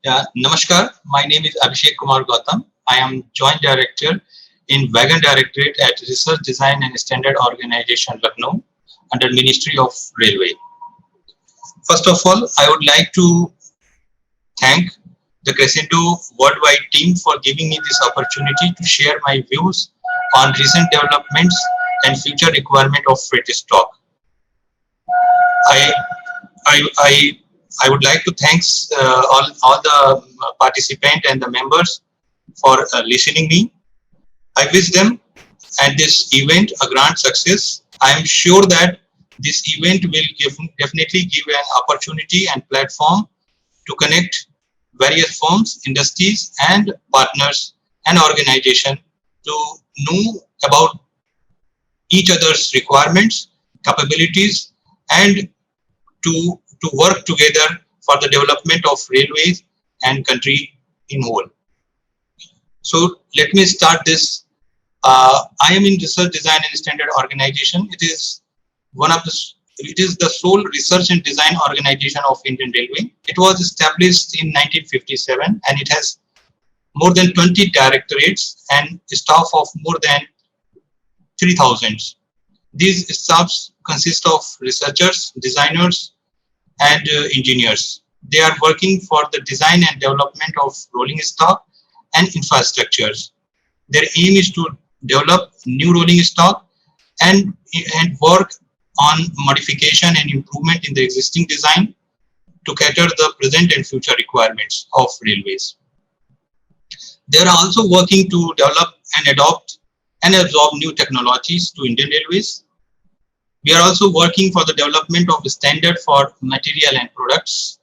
Yeah, Namaskar. My name is Abhishek Kumar Gautam. I am Joint Director in Wagon Directorate at Research Design and Standard Organization, Lucknow, under Ministry of Railway. First of all, I would like to thank the Crescendo Worldwide team for giving me this opportunity to share my views on recent developments and future requirement of freight stock. I I I would like to thanks all the participant and the members for listening me. I wish them and this event a grand success. I am sure that this event will definitely give an opportunity and platform to connect various firms, industries, and partners and organization to know about each other's requirements, capabilities, and to work together for the development of railways and country in whole. So let me start this. I am in Research Design and Standard Organization. It is the sole research and design organization of Indian Railway. It was established in 1957 and it has more than 20 directorates and staff of more than 3,000. These staffs consist of researchers, designers, and engineers. They are working for the design and development of rolling stock and infrastructures. Their aim is to develop new rolling stock and work on modification and improvement in the existing design to cater the present and future requirements of railways. They are also working to develop and adopt and absorb new technologies to Indian Railways. We are also working for the development of the standard for material and products.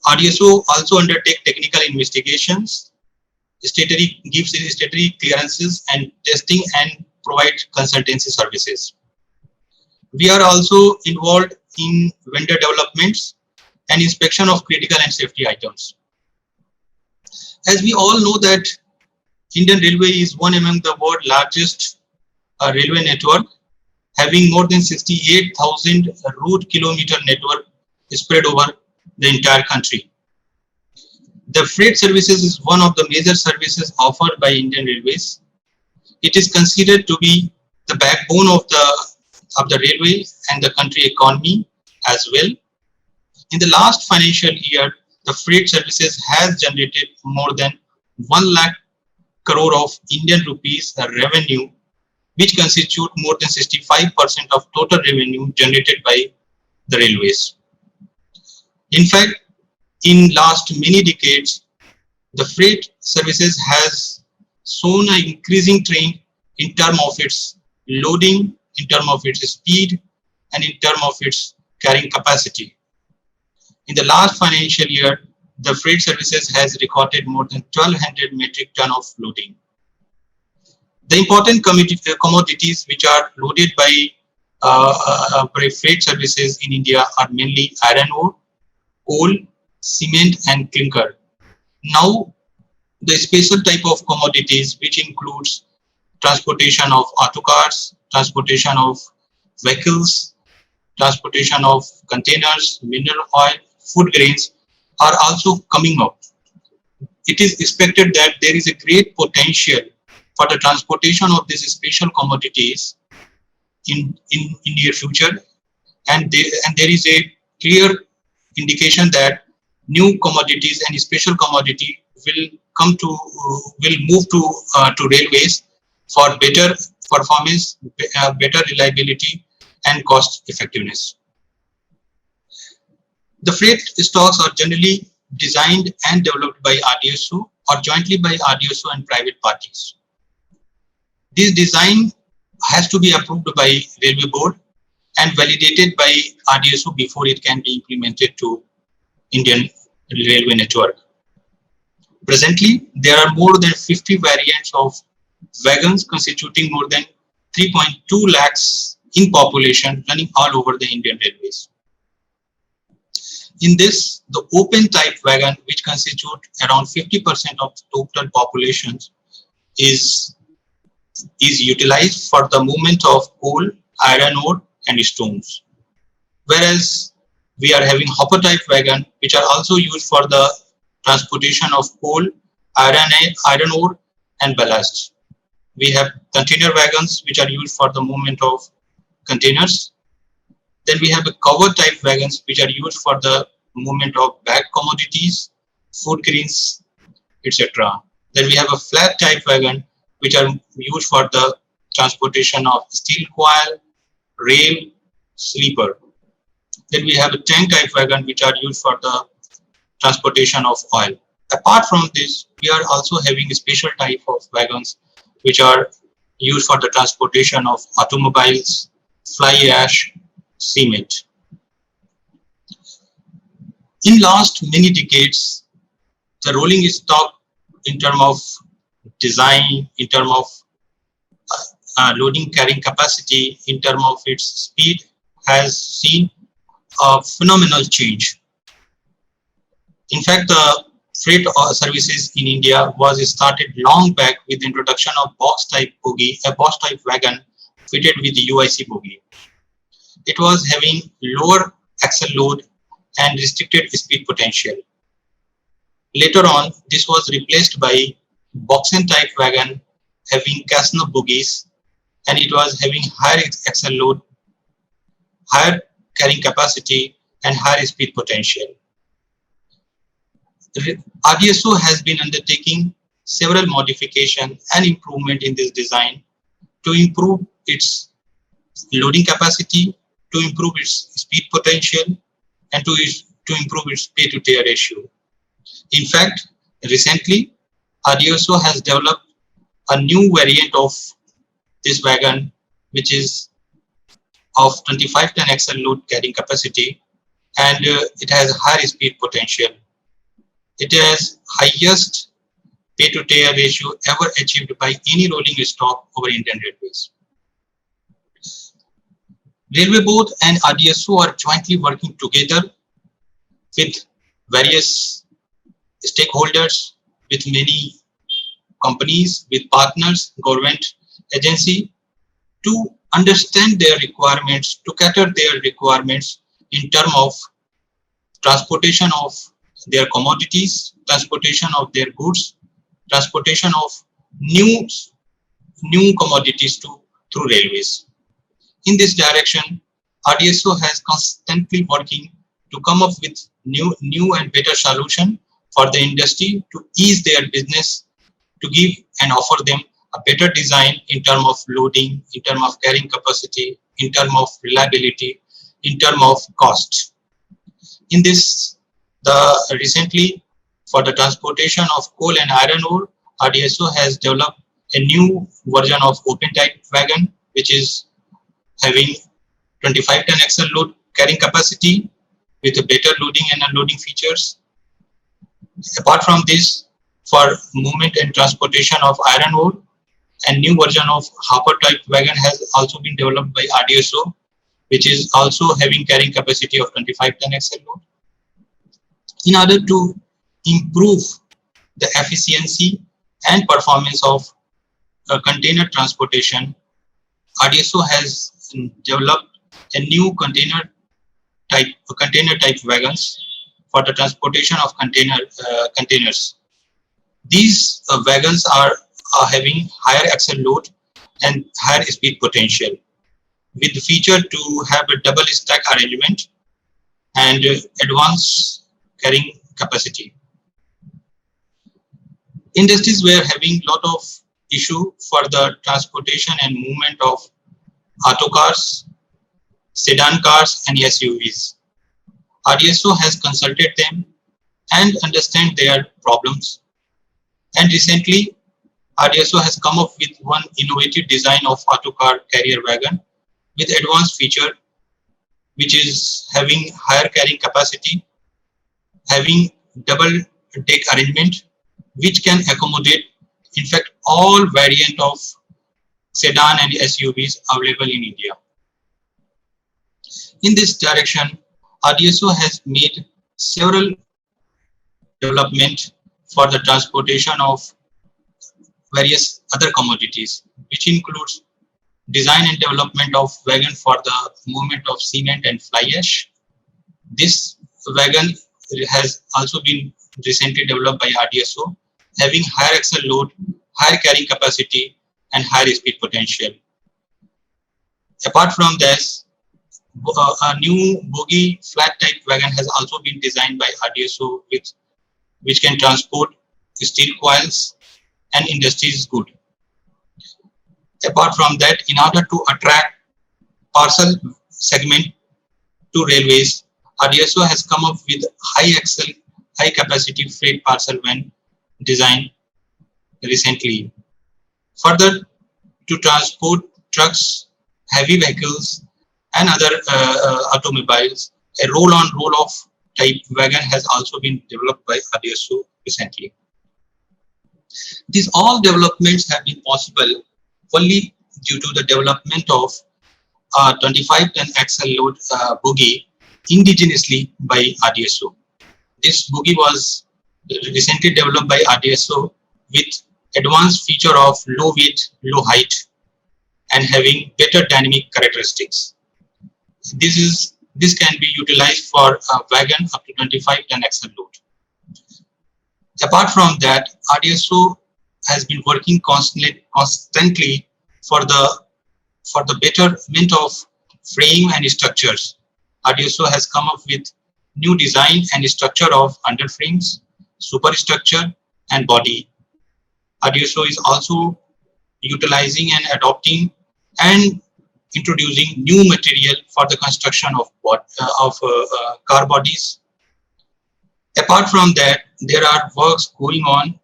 RDSO also undertake technical investigations, gives statutory clearances and testing and provide consultancy services. We are also involved in vendor developments and inspection of critical and safety items. As we all know that Indian Railway is one among the world's largest railway network, having more than 68,000 route kilometer network spread over the entire country. The freight services is one of the major services offered by Indian Railways. It is considered to be the backbone of the railway and the country economy as well. In the last financial year, the freight services has generated more than 1 lakh crore of Indian rupees revenue, which constitute more than 65% of total revenue generated by the railways. In fact, in last many decades, the freight services has shown an increasing trend in terms of its loading, in terms of its speed, and in terms of its carrying capacity. In the last financial year, the freight services has recorded more than 1,200 metric ton of loading. The important commodities which are loaded by freight services in India are mainly iron ore, coal, cement, and clinker. Now, the special type of commodities which includes transportation of auto cars, transportation of vehicles, transportation of containers, mineral oil, food grains are also coming up. It is expected that there is a great potential for the transportation of these special commodities in near future, and there is a clear indication that new commodities and special commodity will move to railways for better performance, better reliability, and cost effectiveness. The freight stocks are generally designed and developed by RDSO or jointly by RDSO and private parties. This design has to be approved by Railway Board and validated by RDSO before it can be implemented to Indian Railway network. Presently, there are more than 50 variants of wagons constituting more than 3.2 lakhs in population running all over the Indian Railways. In this, the open type wagon, which constitute around 50% of total populations, is utilized for the movement of coal, iron ore, and stones. Whereas We are having hopper type wagon, which are also used for the transportation of coal, iron ore, and ballast. We have container wagons, which are used for the movement of containers. Then we have the cover type wagons, which are used for the movement of bagged commodities, food grains, etc. Then we have a flat type wagon, which are used for the transportation of steel coil, rail, sleeper. Then we have a tank type wagon, which are used for the transportation of oil. Apart from this, we are also having a special type of wagons, which are used for the transportation of automobiles, fly ash, cement. In last many decades, the rolling stock in terms of design, in terms of loading carrying capacity, in terms of its speed, has seen a phenomenal change. In fact, the freight services in India was started long back with the introduction of box type bogie, a box type wagon fitted with the UIC bogie. It was having lower axle load and restricted speed potential. Later on, this was replaced by boxen type wagon having Casno bogies, and it was having higher axle load, higher carrying capacity, and higher speed potential. RDSO has been undertaking several modifications and improvement in this design to improve its loading capacity, to improve its speed potential, and to improve its pay-to-tear ratio. In fact, recently, RDSO has developed a new variant of this wagon, which is of 25-ton axle load carrying capacity, and it has higher speed potential. It has highest pay-to-tear ratio ever achieved by any rolling stock over Indian Railways. Railway Board and RDSO are jointly working together with various stakeholders, with many companies, with partners, government agency, to understand their requirements, to cater their requirements in terms of transportation of their commodities, transportation of their goods, transportation of new commodities through railways. In this direction, RDSO has constantly working to come up with new and better solution for the industry to ease their business, to give and offer them a better design in terms of loading, in terms of carrying capacity, in terms of reliability, in terms of cost. In this, recently for the transportation of coal and iron ore, RDSO has developed a new version of open type wagon, which is having 25-ton axle load carrying capacity with a better loading and unloading features. Apart from this, for movement and transportation of iron ore, a new version of hopper type wagon has also been developed by RDSO, which is also having carrying capacity of 25-ton axle load. In order to improve the efficiency and performance of container transportation, RDSO has developed a new container type wagons for the transportation of containers. These wagons are having higher axle load and higher speed potential, with the feature to have a double stack arrangement and advanced carrying capacity. Industries were having a lot of issue for the transportation and movement of auto cars, sedan cars, and SUVs. RDSO has consulted them and understand their problems. And recently, RDSO has come up with one innovative design of auto car carrier wagon with advanced feature, which is having higher carrying capacity, having double deck arrangement, which can accommodate, in fact, all variant of sedan and SUVs available in India. In this direction, RDSO has made several development for the transportation of various other commodities, which includes design and development of wagon for the movement of cement and fly ash, This wagon has also been recently developed by RDSO, having higher axle load, higher carrying capacity, and higher speed potential. Apart from this, a new bogie flat type wagon has also been designed by RDSO, which can transport steel coils and industries good. Apart from that, in order to attract parcel segment to railways, RDSO has come up with high axle, high capacity freight parcel van design recently. Further, to transport trucks, heavy vehicles, and other automobiles, a roll-on, roll-off type wagon has also been developed by RDSO recently. These all developments have been possible only due to the development of 25-ton axle load bogie indigenously by RDSO. This bogie was recently developed by RDSO with advanced feature of low weight, low height, and having better dynamic characteristics. This can be utilized for a wagon up to 25-ton axle load. Apart from that, RDSO has been working constantly for the betterment of frame and structures. RDSO has come up with new design and structure of underframes, superstructure, and body. RDSO is also utilizing and adopting and introducing new material for the construction of car bodies. Apart from that, there are works going on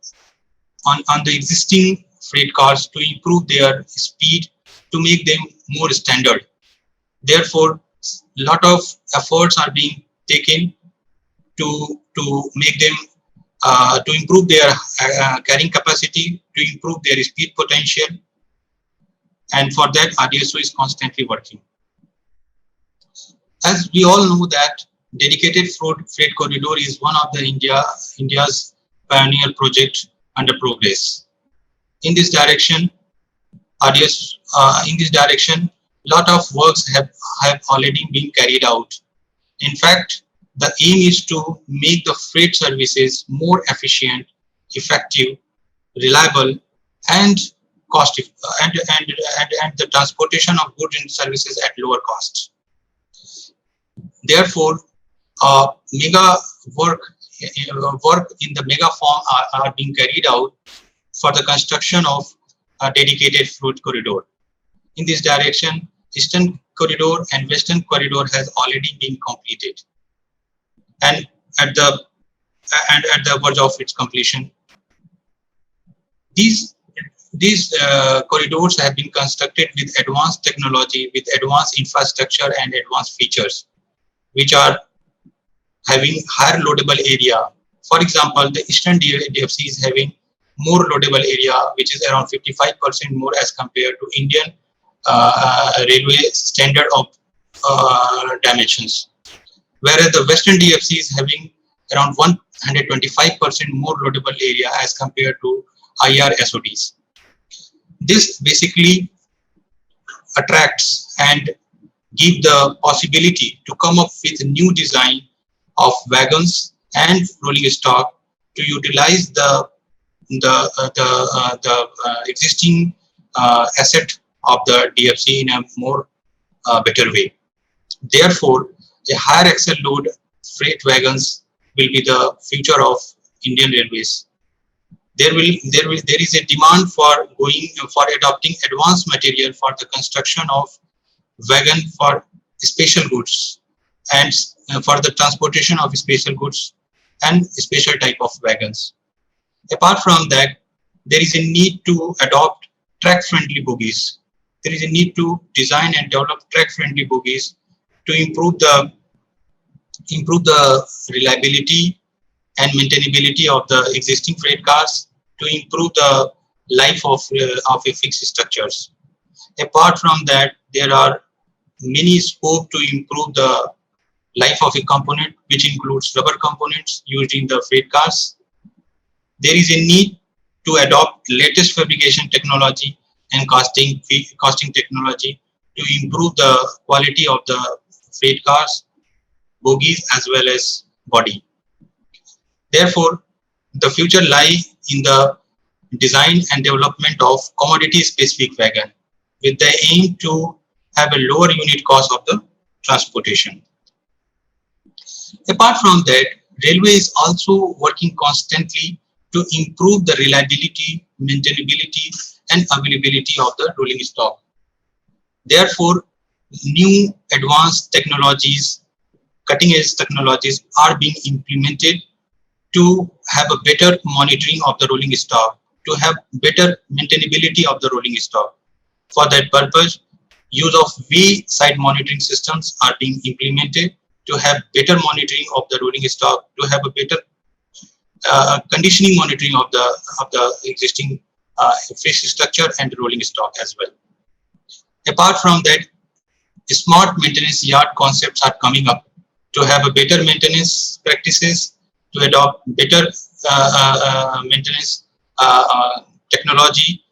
the existing freight cars to improve their speed, to make them more standard. Therefore, a lot of efforts are being taken to make them to improve their carrying capacity, to improve their speed potential, and for that RDSO is constantly working. As we all know that dedicated freight corridor is one of the India's pioneer project under progress. In this direction, lot of works have already been carried out. In fact, the aim is to make the freight services more efficient, effective, reliable, and cost and the transportation of goods and services at lower costs. Therefore, mega work in the mega form are being carried out for the construction of a dedicated freight corridor. In this direction, Eastern Corridor and Western Corridor has already been completed, and at the verge of its completion. These corridors have been constructed with advanced technology, with advanced infrastructure and advanced features, which are having higher loadable area. For example, the Eastern DFC is having more loadable area, which is around 55% more as compared to Indian railway standard of dimensions. Whereas the Western DFC is having around 125% more loadable area as compared to IR SODs. This basically attracts and give the possibility to come up with a new design of wagons and rolling stock to utilize the existing asset of the DFC in a more better way. Therefore, a higher axle load freight wagons will be the future of Indian Railways. There is a demand for adopting advanced material for the construction of wagon for special goods and for the transportation of special goods and special type of wagons. Apart from that, there is a need to adopt track-friendly bogies. There is a need to design and develop track-friendly bogies to improve the reliability and maintainability of the existing freight cars, to improve the life of a fixed structures. Apart from that, there are many scope to improve the life of a component, which includes rubber components used in the freight cars. There is a need to adopt latest fabrication technology and casting technology to improve the quality of the freight cars. bogies as well as body. Therefore, the future lies in the design and development of commodity-specific wagon with the aim to have a lower unit cost of the transportation. Apart from that, railway is also working constantly to improve the reliability, maintainability, and availability of the rolling stock. Therefore, new advanced technologies, cutting edge technologies are being implemented to have a better monitoring of the rolling stock, to have better maintainability of the rolling stock. For that purpose, use of V-side monitoring systems are being implemented to have better monitoring of the rolling stock, to have a better conditioning monitoring of the existing fish structure and rolling stock as well. Apart from that, smart maintenance yard concepts are coming up to have a better maintenance practices, to adopt better maintenance technology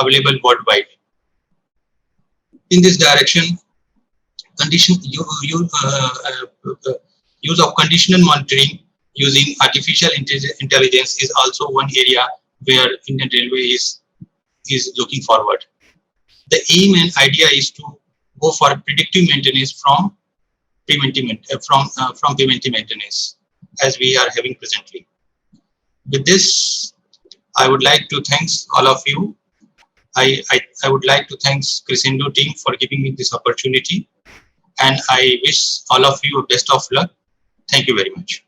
available worldwide. In this direction, use of conditional monitoring using artificial intelligence is also one area where Indian Railway is looking forward. The aim and idea is to go for predictive maintenance from preventive maintenance, as we are having presently. With this, I would like to thank all of you. I would like to thank Crescendo team for giving me this opportunity, and I wish all of you best of luck. Thank you very much.